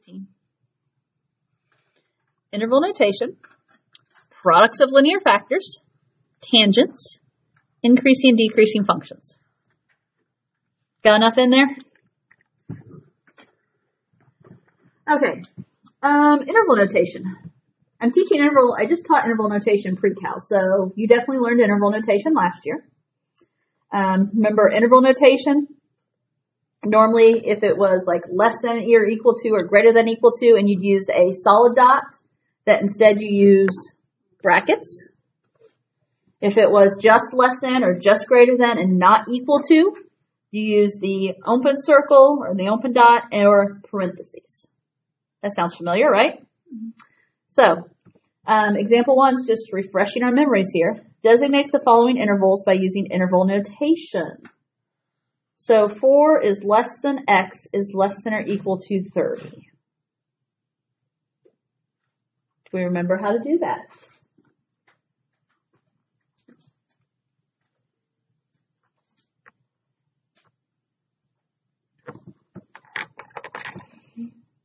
18. Interval notation, products of linear factors, tangents, increasing and decreasing functions. Got enough in there? Okay, interval notation. I'm teaching interval, I just taught interval notation pre-cal, so you definitely learned interval notation last year. Remember interval notation? Normally, if it was like less than or equal to or greater than equal to, and you'd use a solid dot, that instead you use brackets. If it was just less than or just greater than and not equal to, you use the open circle or the open dot or parentheses. That sounds familiar, right? So, example 1 is just refreshing our memories here. Designate the following intervals by using interval notation. So 4 is less than x is less than or equal to 30. Do we remember how to do that?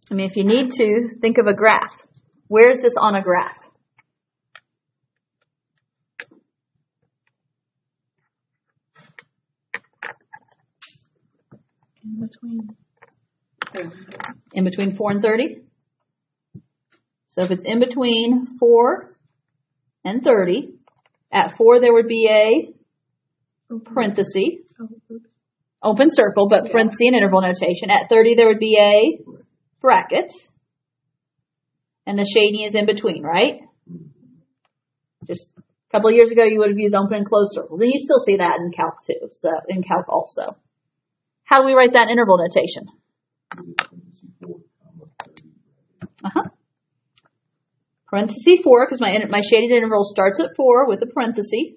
I mean, if you need to, think of a graph. Where is this on a graph? In between 4 and 30? So if it's in between 4 and 30, at 4 there would be a parenthesis, open circle, but parenthesis and interval notation. At 30 there would be a bracket, and the shading is in between, right? Just a couple of years ago you would have used open and closed circles, and you still see that in Calc too, so in Calc also. How do we write that in interval notation? Parenthesis 4, because my shaded interval starts at 4 with a parenthesis,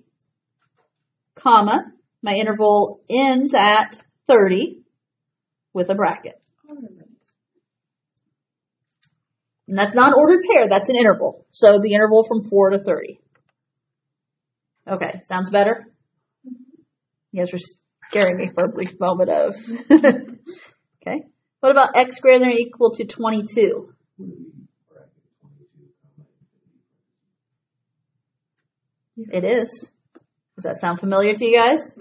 comma, my interval ends at 30 with a bracket. And that's not an ordered pair, that's an interval. So the interval from 4 to 30. Okay, sounds better? You guys were scaring me for a brief moment of. Okay. What about x greater than or equal to 22? It is. Does that sound familiar to you guys?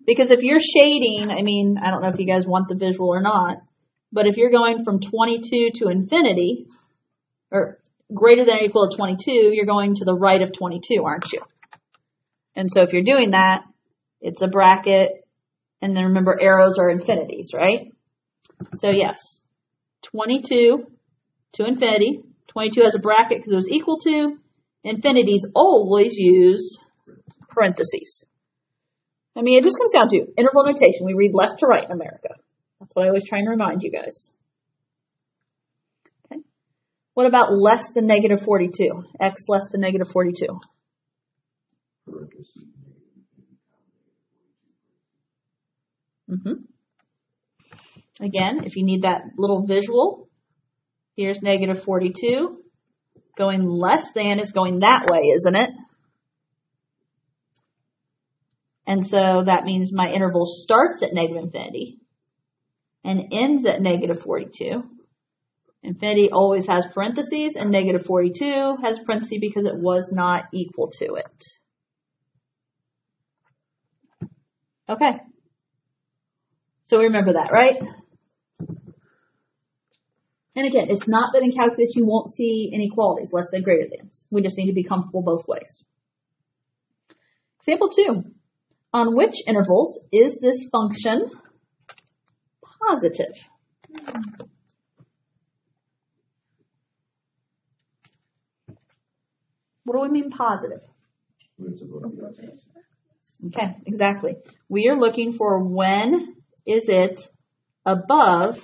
Because if you're shading, I mean, I don't know if you guys want the visual or not, but if you're going from 22 to infinity, or greater than or equal to 22, you're going to the right of 22, aren't you? And so if you're doing that, it's a bracket, and then remember arrows are infinities, right? So yes, 22 to infinity. 22 has a bracket because it was equal to. Infinities always use parentheses. I mean, it just comes down to interval notation. We read left to right in America. That's what I always try and remind you guys. Okay. What about less than negative 42? X less than negative 42. Again, if you need that little visual, here's negative 42. Going less than is going that way, isn't it? And so that means my interval starts at negative infinity and ends at negative 42. Infinity always has parentheses, and negative 42 has parentheses because it was not equal to it. Okay. So remember that, right? And again, it's not that in calculus you won't see inequalities, less than, greater than. We just need to be comfortable both ways. Example 2. On which intervals is this function positive? What do we mean positive? Okay, exactly. We are looking for when is it above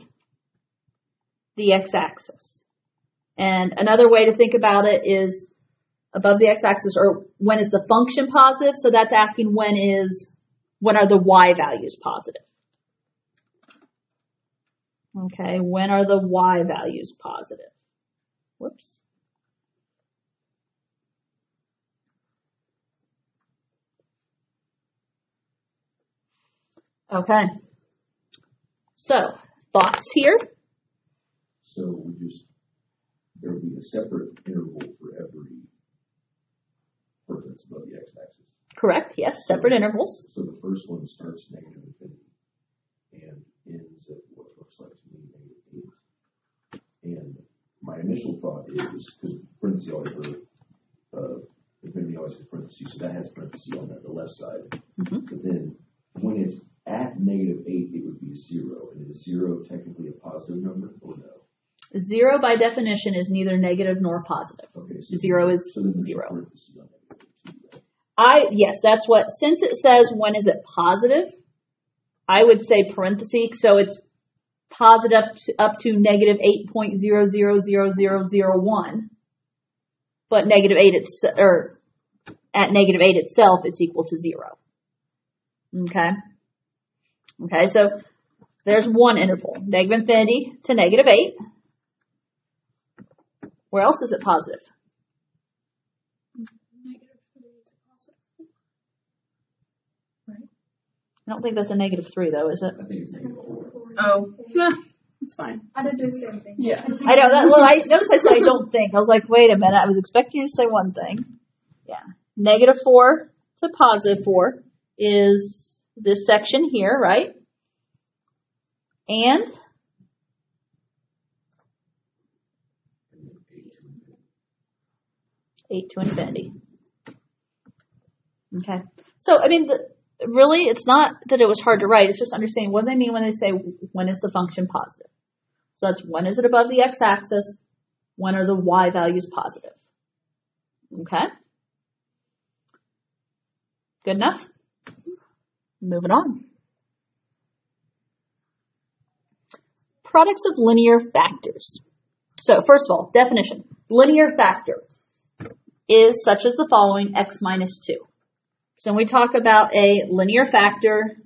the x-axis. And another way to think about it is above the x-axis, or when is the function positive? So that's asking when are the y values positive? Okay, when are the y values positive? Whoops. Okay. So, thoughts here? So there will be a separate interval for every part that's above the x-axis. Correct, yes, separate intervals. So the first one starts negative infinity and ends at what looks like to me -8. And my initial thought is, because parentheses always infinity always has parentheses, so that has parentheses on the left side. Mm-hmm. But then when it's at -8, it would be 0. And is 0 technically a positive number or no? 0 by definition is neither negative nor positive. Okay, so 0 is so then 0. Parentheses on -2, right? Yes, that's what, since it says when is it positive, I would say parentheses, so it's positive up to negative 8.000001, but negative 8 or at negative 8 itself, it's equal to 0. Okay? Okay, so there's one interval, negative infinity to negative 8. Where else is it positive? I don't think that's a -3 though, is it? I think it's -4. Oh, it's fine. I did the same thing. Yeah. I know that. Well, I noticed I said I don't think. I was like, wait a minute. I was expecting you to say one thing. Yeah. -4 to +4 is this section here, right? And 8 to infinity. Okay. So, I mean, really, it's not that it was hard to write. It's just understanding what they mean when they say, when is the function positive? So that's when is it above the x-axis? When are the y values positive? Okay. Good enough? Moving on. Products of linear factors. So first of all, definition. Linear factor is such as the following, x minus 2. So when we talk about a linear factor,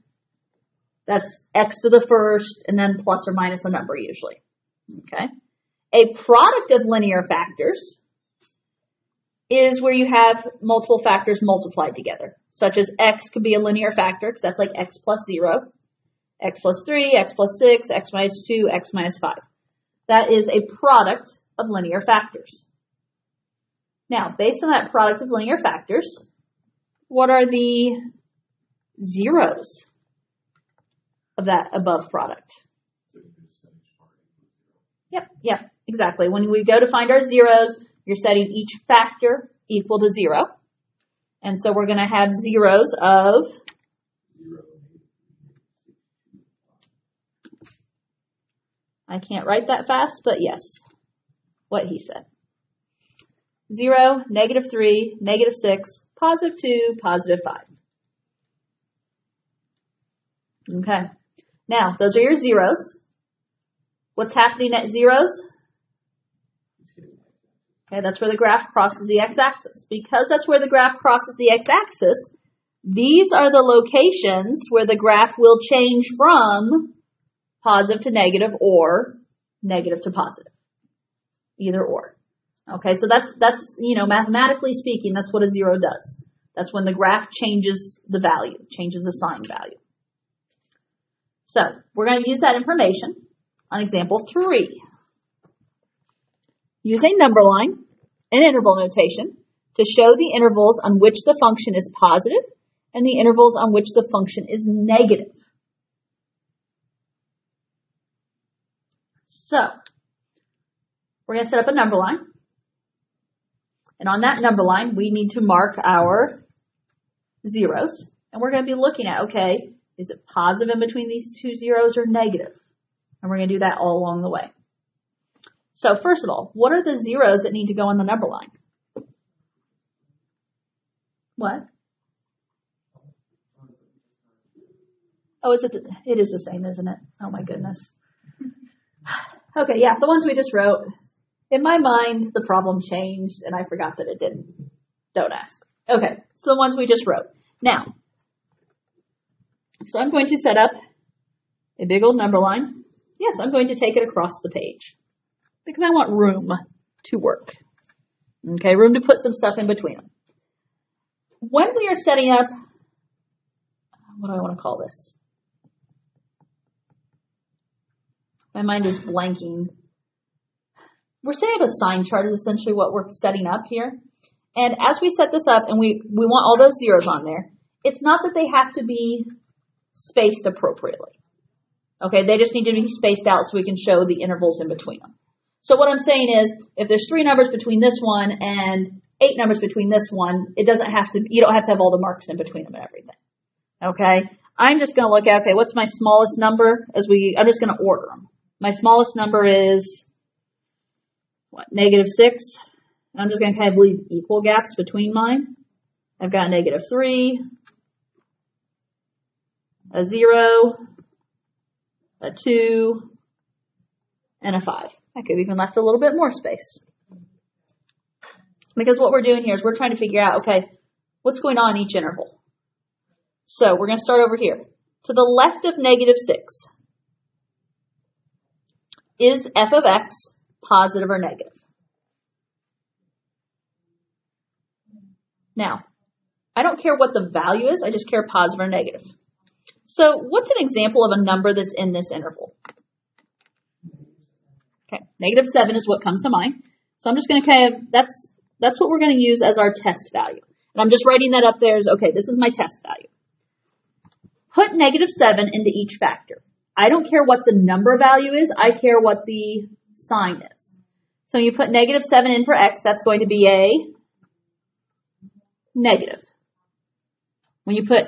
that's x to the first and then plus or minus a number usually. Okay. A product of linear factors is where you have multiple factors multiplied together, such as x could be a linear factor because that's like x plus 0, x plus 3, x plus 6, x minus 2, x minus 5. That is a product of linear factors. Now, based on that product of linear factors, what are the zeros of that above product? Yep, exactly. When we go to find our zeros, you're setting each factor equal to 0. And so we're going to have zeros of 0. I can't write that fast, but yes, what he said. 0, -3, -6, +2, +5. Okay. Now, those are your zeros. What's happening at zeros? Okay, that's where the graph crosses the x-axis. Because that's where the graph crosses the x-axis, these are the locations where the graph will change from positive to negative or negative to positive. Either or. Okay, so that's mathematically speaking, that's what a zero does. That's when the graph changes the value, changes the sign value. So we're going to use that information on example 3. Use a number line and interval notation to show the intervals on which the function is positive and the intervals on which the function is negative. So we're going to set up a number line. And on that number line, we need to mark our zeros. And we're going to be looking at, okay, is it positive in between these two zeros or negative? And we're going to do that all along the way. So first of all, what are the zeros that need to go on the number line? What? Oh, it is the same, isn't it? Oh my goodness. Okay, yeah, the ones we just wrote. In my mind, the problem changed, and I forgot that it didn't. Don't ask. Okay, so the ones we just wrote. Now, so I'm going to set up a big old number line. Yes, I'm going to take it across the page because I want room to work. Okay, room to put some stuff in between them. When we are setting up, what do I want to call this? My mind is blanking. we're setting up a sign chart is essentially what we're setting up here. And as we set this up and we want all those zeros on there, it's not that they have to be spaced appropriately. Okay, they just need to be spaced out so we can show the intervals in between them. So what I'm saying is, if there's 3 numbers between this one and 8 numbers between this one, you don't have to have all the marks in between them and everything. Okay, I'm just going to look at, okay, what's my smallest number I'm just going to order them. My smallest number is, -6. I'm just going to kind of leave equal gaps between mine. I've got -3, a 0, a 2, and a 5. I could have even left a little bit more space. Because what we're doing here is we're trying to figure out, okay, what's going on in each interval. So we're going to start over here. To the left of -6, is f of x positive or negative? Now, I don't care what the value is, I just care positive or negative. So what's an example of a number that's in this interval? Okay, -7 is what comes to mind. So I'm just going to kind of, that's what we're going to use as our test value. And I'm just writing that up there as, okay, this is my test value. Put -7 into each factor. I don't care what the number value is, I care what the sign is. So you put -7 in for x, that's going to be a negative. When you put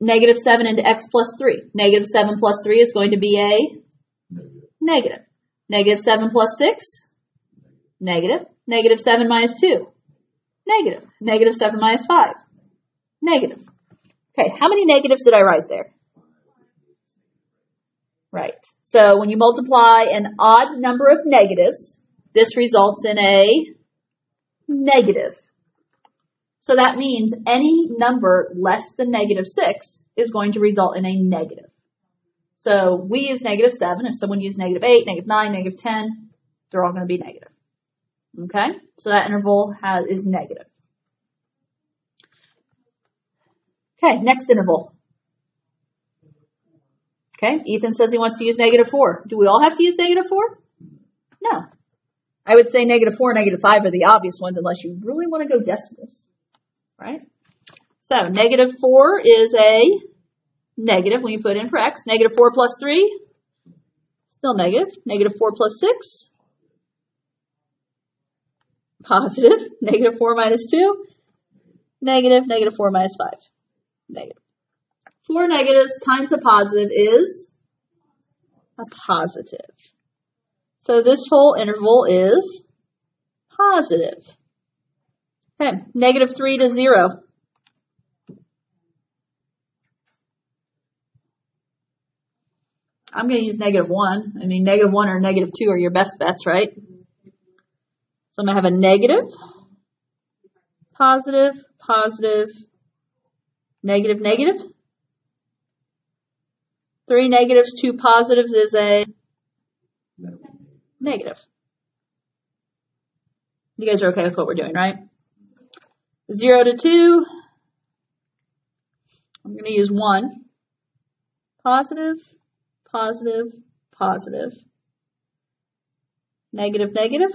-7 into x plus 3, -7 plus 3 is going to be a negative. -7 plus 6, negative. -7 minus 2, negative. -7 minus 5, negative. Okay, how many negatives did I write there? Right. So when you multiply an odd number of negatives, this results in a negative. So that means any number less than -6 is going to result in a negative. So we use -7. If someone used -8, -9, -10, they're all going to be negative. Okay? So that interval is negative. Okay, next interval. Okay, Ethan says he wants to use -4. Do we all have to use -4? No. I would say -4 and -5 are the obvious ones unless you really want to go decimals. Right? So -4 is a negative when you put in for x. -4 plus 3, still negative. -4 plus 6, positive. -4 minus 2, negative. -4 minus 5, negative. 4 negatives times a positive is a positive. So this whole interval is positive. Okay, -3 to 0. I'm going to use -1. I mean, -1 or -2 are your best bets, right? So I'm going to have a negative, positive, positive, negative, negative. 3 negatives, 2 positives is a negative. You guys are okay with what we're doing, right? 0 to 2. I'm going to use 1. Positive, positive, positive. Negative, negative.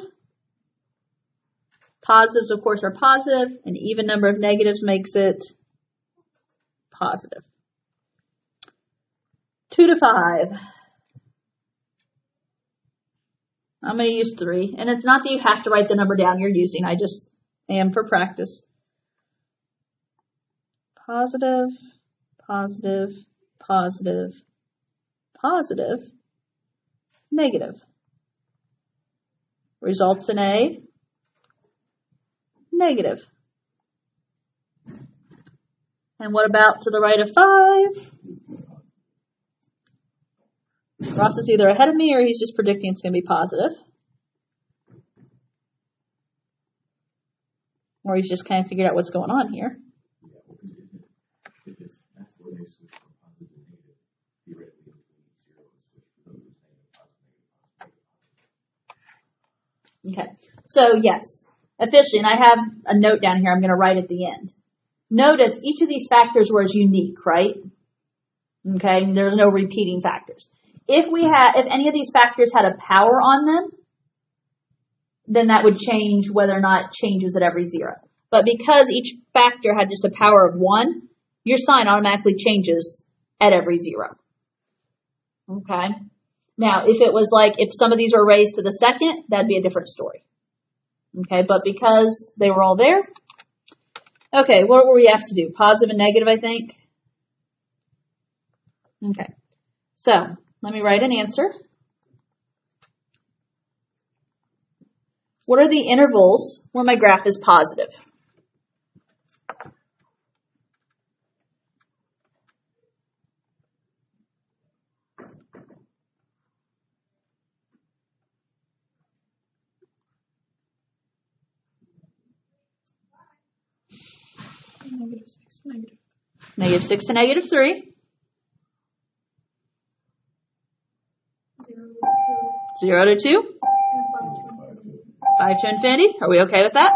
Positives, of course, are positive. An even number of negatives makes it positive. 2 to 5. I'm going to use 3. And it's not that you have to write the number down you're using. I just am for practice. Positive, positive, positive, positive, negative. Results in a negative. And what about to the right of 5? Ross is either ahead of me or he's just predicting it's going to be positive. Or he's just kind of figured out what's going on here. Okay, so yes, officially, and I have a note down here I'm going to write at the end. Notice each of these factors was unique, right? Okay, there's no repeating factors. If any of these factors had a power on them, then that would change whether or not it changes at every 0. But because each factor had just a power of 1, your sign automatically changes at every 0. Okay? Now, if it was like, if some of these were raised to the second, that'd be a different story. Okay, but because they were all there. Okay, what were we asked to do? Positive and negative, I think. Okay, so let me write an answer. What are the intervals where my graph is positive? -6, negative. -6 to -3. 0 to 2. 0 to 2. And 5 to 2. 5 to infinity. Are we okay with that?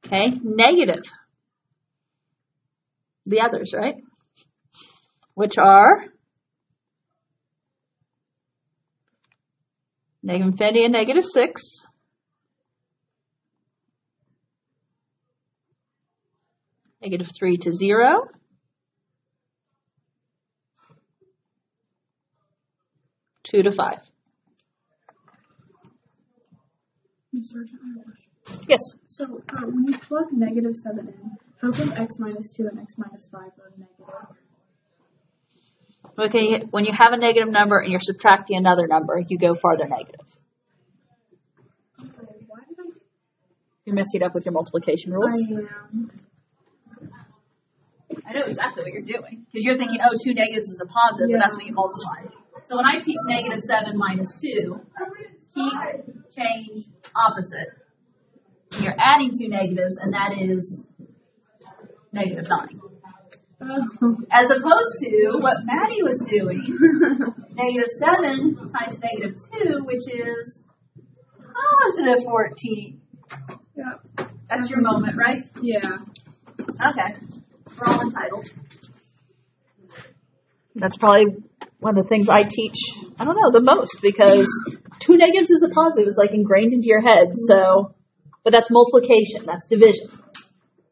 Okay, negative. The others, right? Which are negative infinity and -6. -3 to 0. 2 to 5. Ms. Sargent, I have a question. Yes. So, when you plug -7 in, how come x minus 2 and x minus 5 are negative? Okay, when you have a negative number and you're subtracting another number, you go farther negative. Okay, why did I? You're messing up with your multiplication rules. I am. I know exactly what you're doing. Because you're thinking, oh, 2 negatives is a positive, but that's what you multiply. So when I teach -7 minus 2, keep, change, opposite. You're adding 2 negatives, and that is -9. Oh. As opposed to what Maddie was doing, -7 times -2, which is +14. Yeah. That's your moment, right? Yeah. Okay. We're all entitled. That's probably one of the things I teach, I don't know, the most, because 2 negatives is a positive. It's like ingrained into your head. So, but that's multiplication. That's division,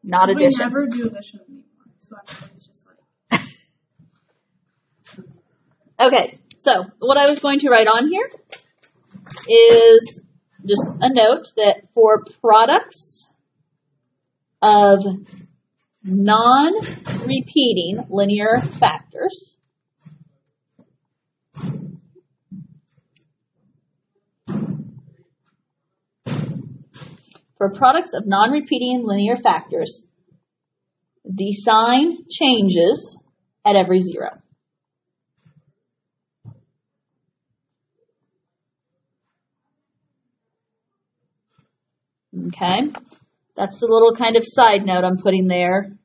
not addition. We never do addition anymore. So everybody's just like. Okay. So what I was going to write on here is just a note that for products of non-repeating linear factors, the sign changes at every 0. Okay, that's the little kind of side note I'm putting there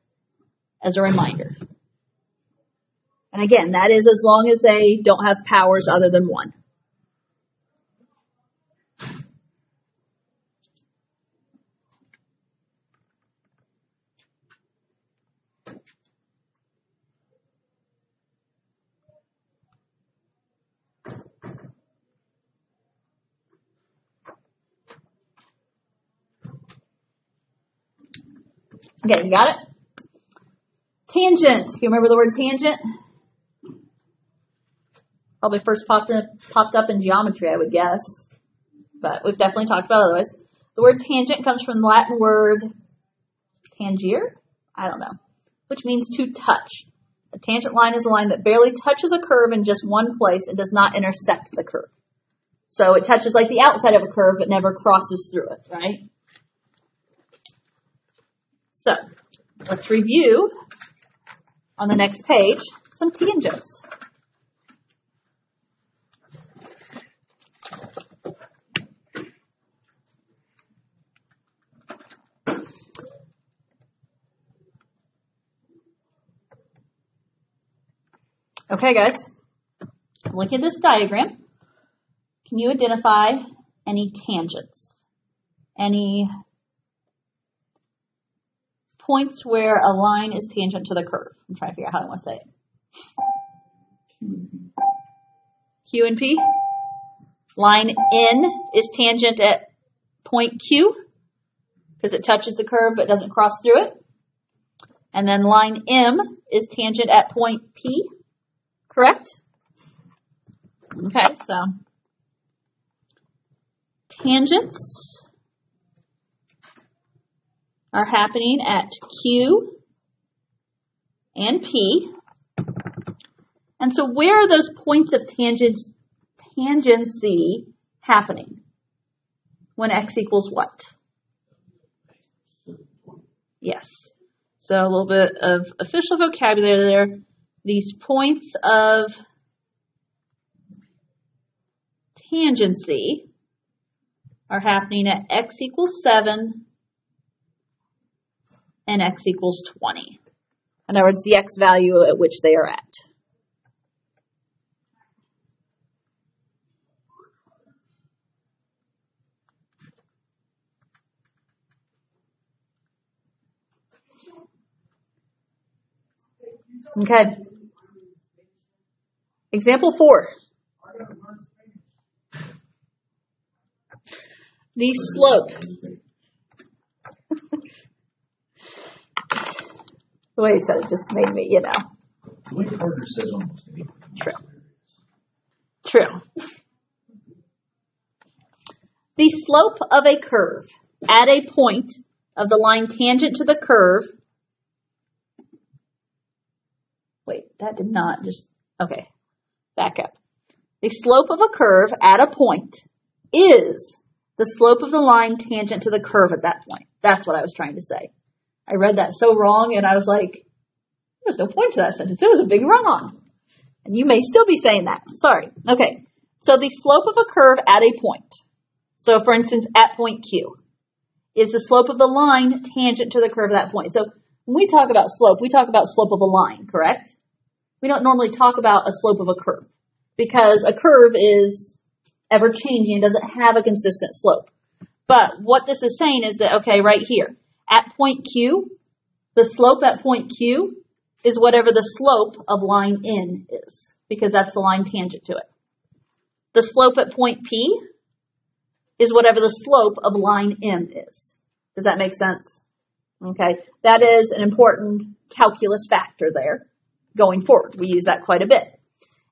as a reminder. And again, that is as long as they don't have powers other than 1. Okay, you got it? Tangent. Do you remember the word tangent? Probably first popped up in geometry, I would guess. But we've definitely talked about it otherwise. The word tangent comes from the Latin word tangere? I don't know. Which means to touch. A tangent line is a line that barely touches a curve in just one place and does not intersect the curve. So it touches like the outside of a curve but never crosses through it, right? So, let's review on the next page some tangents. Okay, guys, look at this diagram. Can you identify any tangents? Any points where a line is tangent to the curve? I'm trying to figure out how I want to say it. Q and P. Line N is tangent at point Q because it touches the curve but doesn't cross through it. And then line M is tangent at point P, correct? Okay, so tangents are happening at Q and P. And so where are those points of tangency happening when x equals what? Yes. So a little bit of official vocabulary there. These points of tangency are happening at x equals 7 and x equals 20. In other words, the x value at which they are at. Okay. Example 4. The slope. The way he said it just made me, The way Carter says almost anything. True. The slope of a curve at a point of the line tangent to the curve. Wait, that did not just, okay, back up. The slope of a curve at a point is the slope of the line tangent to the curve at that point. That's what I was trying to say. I read that so wrong and I was like, there's no point to that sentence. It was a big wrong. And you may still be saying that. Sorry. Okay. So the slope of a curve at a point. So for instance, at point Q is the slope of the line tangent to the curve at that point. So when we talk about slope, we talk about slope of a line, correct? We don't normally talk about a slope of a curve because a curve is ever changing and doesn't have a consistent slope. But what this is saying is that, okay, right here, at point Q, the slope at point Q is whatever the slope of line N is because that's the line tangent to it. The slope at point P is whatever the slope of line M is. Does that make sense? Okay, that is an important calculus factor there going forward. We use that quite a bit.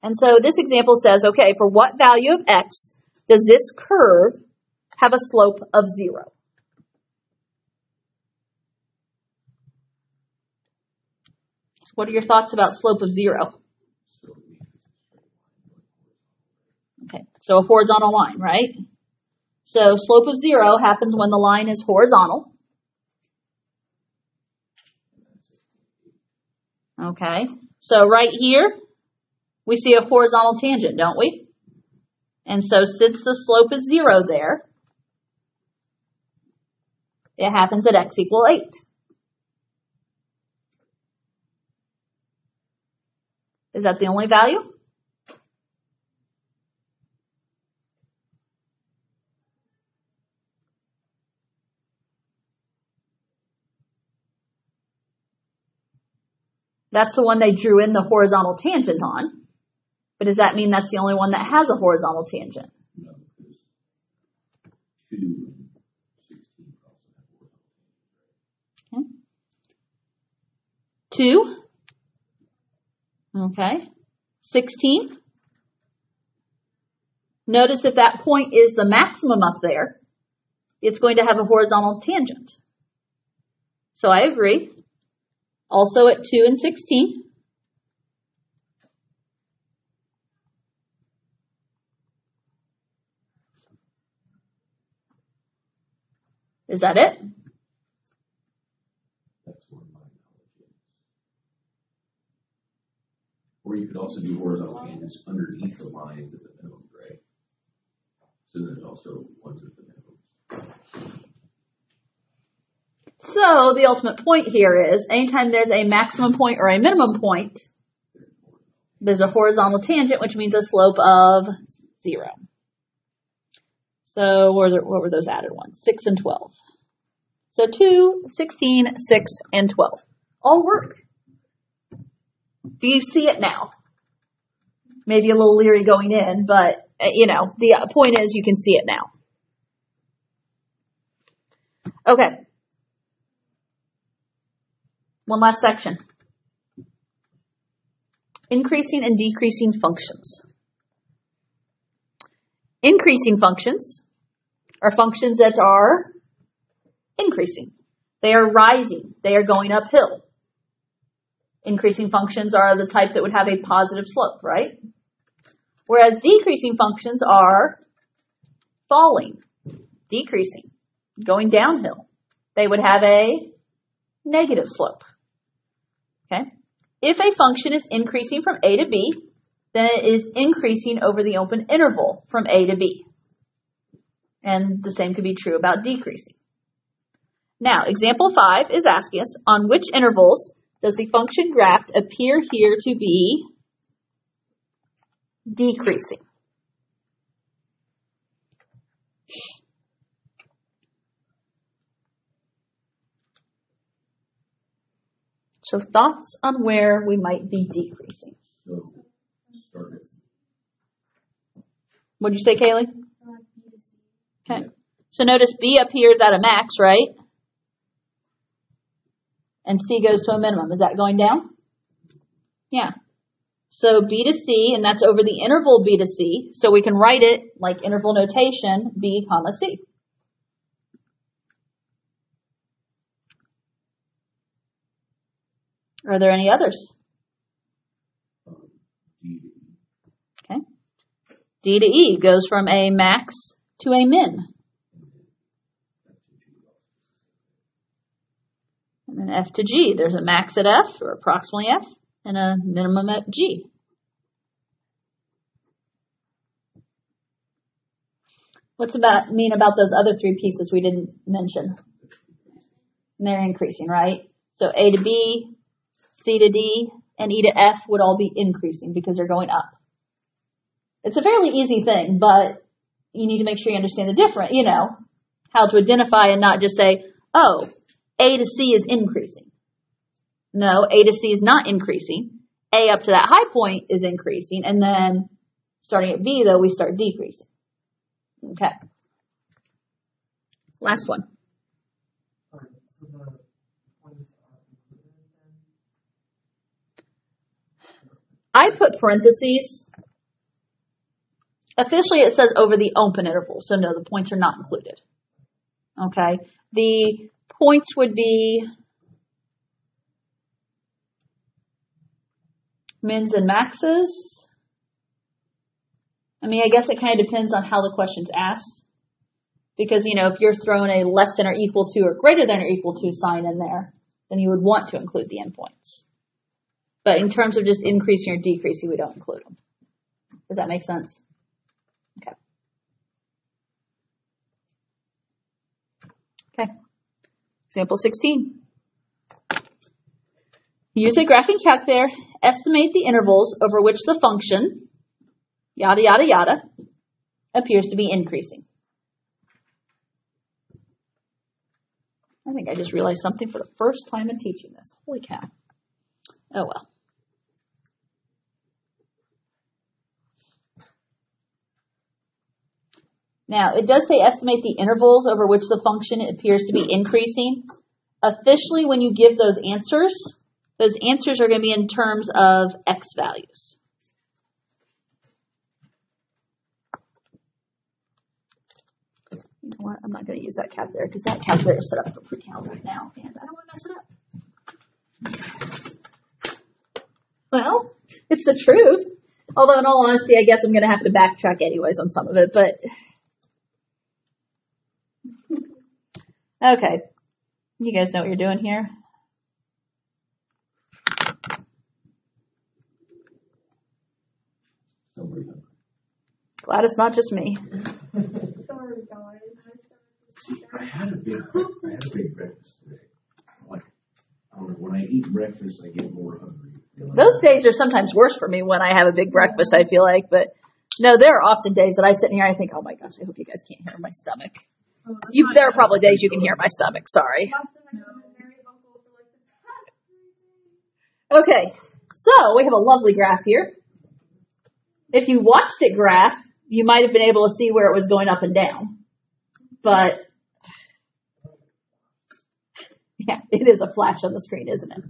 And so this example says, okay, for what value of x does this curve have a slope of 0? So what are your thoughts about slope of 0? Okay, so a horizontal line, right? So slope of 0 happens when the line is horizontal. Okay, so right here, we see a horizontal tangent, don't we? And so since the slope is 0 there, it happens at x equal 8. Is that the only value? That's the one they drew in the horizontal tangent on. But does that mean that's the only one that has a horizontal tangent? No, because 2 and 16 also have horizontal. Okay. 2. Okay. 16. Notice if that point is the maximum up there, it's going to have a horizontal tangent. So I agree. Also at 2 and 16. Is that it? That's one of my knowledge is. Or you could also do horizontal tangents underneath the lines at the minimum, right? So there's also ones at the minimum. So the ultimate point here is anytime there's a maximum point or a minimum point, there's a horizontal tangent, which means a slope of 0. So what were those added ones? 6 and 12. So 2, 16, 6, and 12. All work. Do you see it now? Maybe a little leery going in, but, the point is you can see it now. Okay. One last section. Increasing and decreasing functions. Increasing functions are functions that are increasing. They are rising. They are going uphill. Increasing functions are the type that would have a positive slope, right? Whereas decreasing functions are falling, decreasing, going downhill. They would have a negative slope. Okay? If a function is increasing from a to b, then it is increasing over the open interval from a to b. And the same could be true about decreasing. Now, example 5 is asking us, on which intervals does the function graph appear here to be decreasing? So thoughts on where we might be decreasing. So, start it. What'd you say, Kaylee? Okay. So notice B up here is at a max, right? And C goes to a minimum. Is that going down? Yeah. So B to C, and that's over the interval B to C. So we can write it like interval notation, B comma C. Are there any others? D to E. Okay. D to E goes from a max to a min. And then F to G, there's a max at F, or approximately F, and a minimum at G. What's mean about those other three pieces we didn't mention? And they're increasing, right? So A to B, C to D, and E to F would all be increasing because they're going up. It's a fairly easy thing, but you need to make sure you understand the difference, how to identify and not just say, oh, A to C is increasing. No, A to C is not increasing. A up to that high point is increasing, and then starting at B, though, we start decreasing. Okay. Last one. I put parentheses. Officially, it says over the open interval, so no, the points are not included. Okay. The points would be mins and maxes. I mean, I guess it kind of depends on how the question's asked. Because, if you're throwing a less than or equal to or greater than or equal to sign in there, then you would want to include the endpoints. But in terms of just increasing or decreasing, we don't include them. Does that make sense? Okay. Okay. Example 16. Use a graphing calculator, estimate the intervals over which the function, yada, yada, yada, appears to be increasing. I think I just realized something for the first time in teaching this. Holy cow. Oh well. Now, it does say estimate the intervals over which the function appears to be increasing. Officially, when you give those answers are going to be in terms of x values. You know what? I'm not going to use that calculator because that calculator is set up for pre-cal right now, and I don't want to mess it up. Well, it's the truth. Although, in all honesty, I guess I'm going to have to backtrack anyways on some of it, but... Okay. You guys know what you're doing here? Glad it's not just me. Sorry, guys. I had a big breakfast today. When I eat breakfast, I get more hungry. Those days are sometimes worse for me when I have a big breakfast, I feel like. But no, there are often days that I sit in here and I think, oh my gosh, I hope you guys can't hear my stomach. There are probably days you can hear my stomach. Sorry. Okay, so we have a lovely graph here. if you watched it graph, you might have been able to see where it was going up and down. But yeah, it is a flash on the screen, isn't it?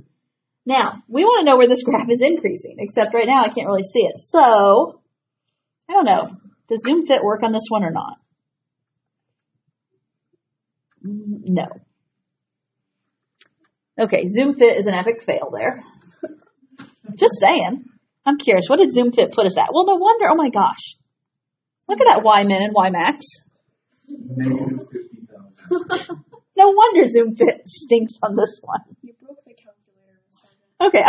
Now, we want to know where this graph is increasing, except right now I can't really see it. So, I don't know. Does ZoomFit work on this one or not? No. Okay, ZoomFit is an epic fail there. Just saying. I'm curious. What did ZoomFit put us at? Well, no wonder. Oh my gosh. Look at that Y min and Y max. Negative 50,000. No wonder ZoomFit stinks on this one. You broke the calculator, Mr. Okay,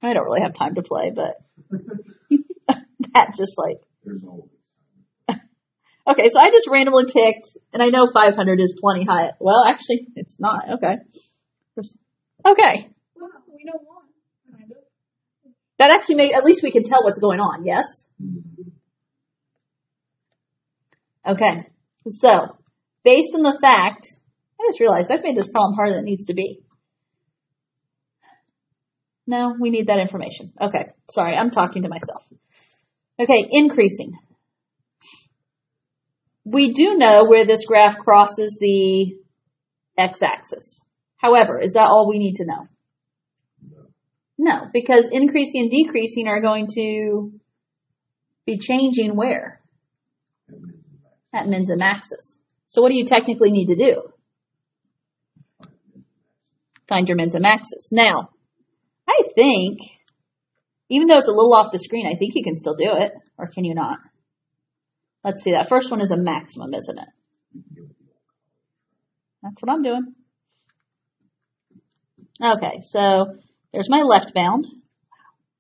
I don't really have time to play, but that just like. There's always. Okay, so I just randomly picked, and I know 500 is plenty high. Well, actually, it's not. Okay. Okay. Wow, we know one. Kind of. That actually made, at least we can tell what's going on, yes? Okay. So, based on the fact, I just realized I've made this problem harder than it needs to be. No, we need that information. Okay, sorry, I'm talking to myself. Okay, increasing. We do know where this graph crosses the x-axis. However, is that all we need to know? No, because increasing and decreasing are going to be changing where? At mins and maxes. So what do you technically need to do? Find your mins and maxes. Now, I think, even though it's a little off the screen, I think you can still do it. Or can you not? Let's see, that first one is a maximum, isn't it? That's what I'm doing. Okay, so there's my left bound.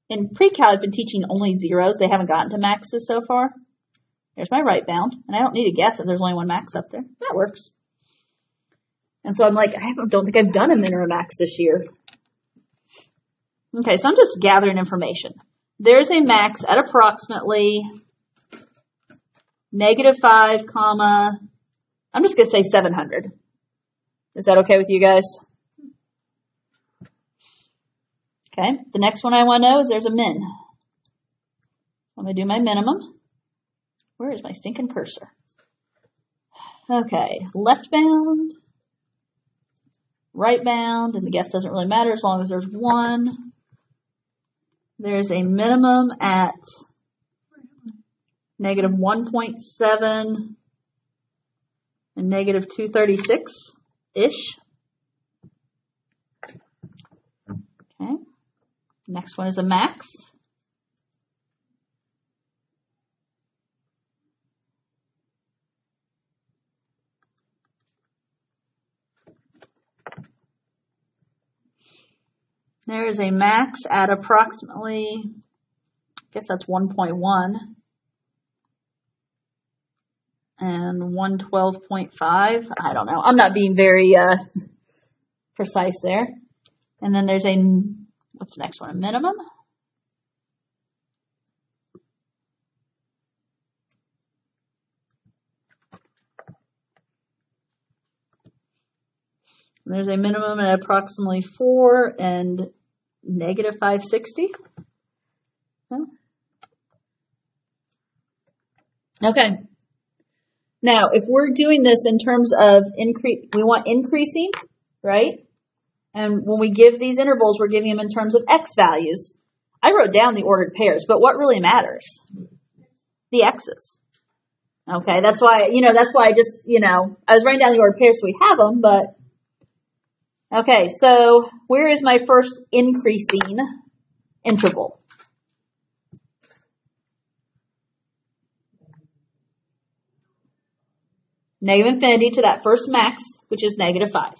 In pre-cal, I've been teaching only zeros. They haven't gotten to maxes so far. There's my right bound, and I don't need to guess if there's only one max up there. That works. And so I'm like, I don't think I've done a min or a max this year. Okay, so I'm just gathering information. There's a max at approximately -5, comma, I'm just going to say 700. Is that okay with you guys? Okay, the next one I want to know is there's a min. I'm going to do my minimum. Where is my stinking cursor? Okay, left bound, right bound, and the guess doesn't really matter as long as there's one. There's a minimum at -1.7 and -236-ish. Okay. Next one is a max. There is a max at approximately, I guess that's 1.1 and 112.5. I don't know. I'm not being very precise there. And then there's a, what's the next one? A minimum. And there's a minimum at approximately 4 and -560. Okay. Now, if we're doing this in terms of increase, we want increasing, right? And when we give these intervals, we're giving them in terms of x values. I wrote down the ordered pairs, but what really matters? The x's. Okay, that's why, that's why I just, I was writing down the ordered pairs so we have them, but okay, so where is my first increasing interval? Negative infinity to that first max, which is -5.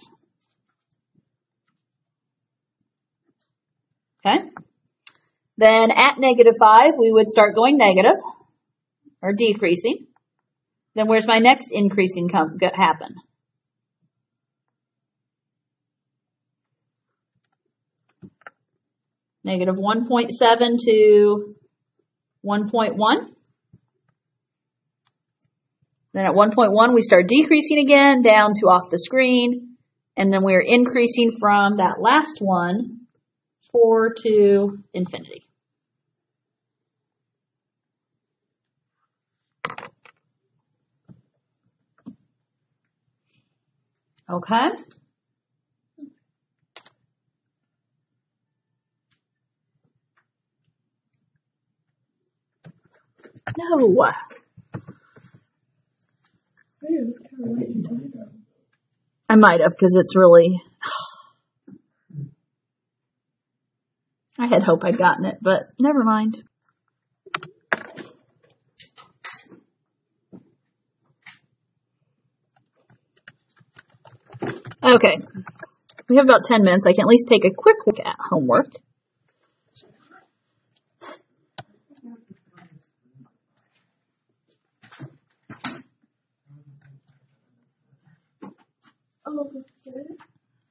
Okay? Then at -5, we would start going negative, or decreasing. Then where's my next increasing happen? -1.7 to 1.1. Then at 1.1, we start decreasing again down to off the screen. And then we're increasing from that last one, 4 to infinity. Okay. No. I might have, because it's really, I had hope I'd gotten it, but never mind. Okay. We have about 10 minutes. I can at least take a quick look at homework.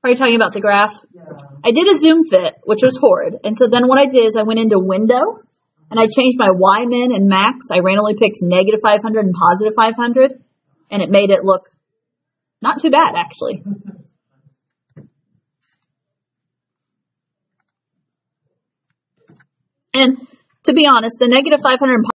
Are you talking about the graph? Yeah. I did a zoom fit, which was horrid. And so then what I did is I went into window and I changed my Y min and max. I randomly picked negative 500 and positive 500, and it made it look not too bad, actually. And to be honest, the negative 500 and